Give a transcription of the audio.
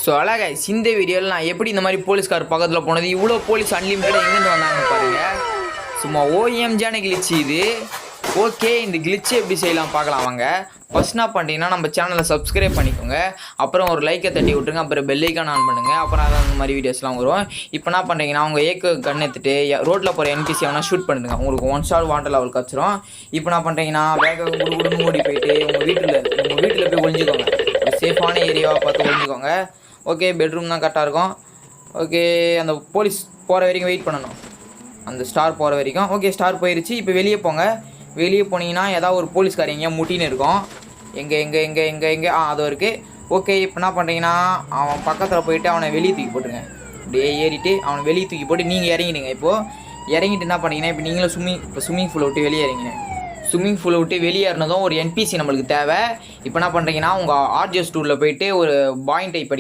So அழகா இந்த வீடியோவில் நான் எப்படி இந்த மாதிரி போலீஸ்கார் பக்கத்தில் போனது, இவ்வளோ போலீஸ் அன்லிமிட்டடாக எங்கேருந்து வந்தாங்க பாருங்கள். சும்மா ஓஎம்ஜியான கிளிச்சு இது. ஓகே, இந்த கிளிச்சு எப்படி செய்யலாம் பார்க்கலாம் வாங்க. ஃபஸ்ட் என்ன பண்ணிட்டீங்கன்னா நம்ம சேனலை சப்ஸ்கிரைப் பண்ணிக்கோங்க, அப்புறம் ஒரு லைக்கை தட்டி விட்டுருங்க, அப்புறம் பெல்லைக்கான் ஆன் பண்ணுங்கள். அப்புறம் அதான் அந்த மாதிரி வீடியோஸ்லாம் வரும். இப்போ என்ன பண்ணுறீங்கன்னா அவங்க கன் எடுத்துட்டு ரோட்டில் போகிற NPC வேணால் ஷூட் பண்ணுங்க, உங்களுக்கு 1 ஸ்டார் வாண்டர் லெவல் கிடச்சிரும். இப்போ என்ன பண்ணுறீங்கன்னா வேக குடுன்னு ஓடி போயிட்டு உங்கள் வீட்டில் போய் ஒழிஞ்சிக்கோங்க. ஒரு சேஃபான ஏரியாவாக பார்த்து ஒழிஞ்சிக்கோங்க. ஓகே, பெட்ரூம் தான் கரெக்டாக இருக்கும். ஓகே, அந்த போலீஸ் போகிற வரைக்கும் வெயிட் பண்ணணும், அந்த ஸ்டார் போகிற வரைக்கும். ஓகே, ஸ்டார் போயிடுச்சு. இப்போ வெளியே போங்க. வெளியே போனீங்கன்னா ஏதாவது ஒரு போலீஸ்கார் எங்கேயா முட்டின்னு இருக்கும். எங்கே அதோ இருக்குது. ஓகே, இப்போ என்ன பண்ணுறீங்கன்னா அவன் பக்கத்தில் போயிட்டு அவனை வெளியே தூக்கி போட்டுருங்க. அப்படியே ஏறிட்டு அவனை வெளியே தூக்கி போட்டு நீங்கள் இறங்கிடுங்க. இப்போது இறங்கிட்டு என்ன பண்ணிங்கன்னா இப்போ நீங்களும் ஸ்விம்மிங் பூலை விட்டு வெளியே இறங்கிங்க. ஸ்விம்மிங் பூலை விட்டு வெளியேறினதும் ஒரு NPC நம்மளுக்கு தேவை. இப்போ என்ன பண்ணுறீங்கன்னா உங்கள் RGS டூரில் போயிட்டு ஒரு பாயிண்ட் டைப்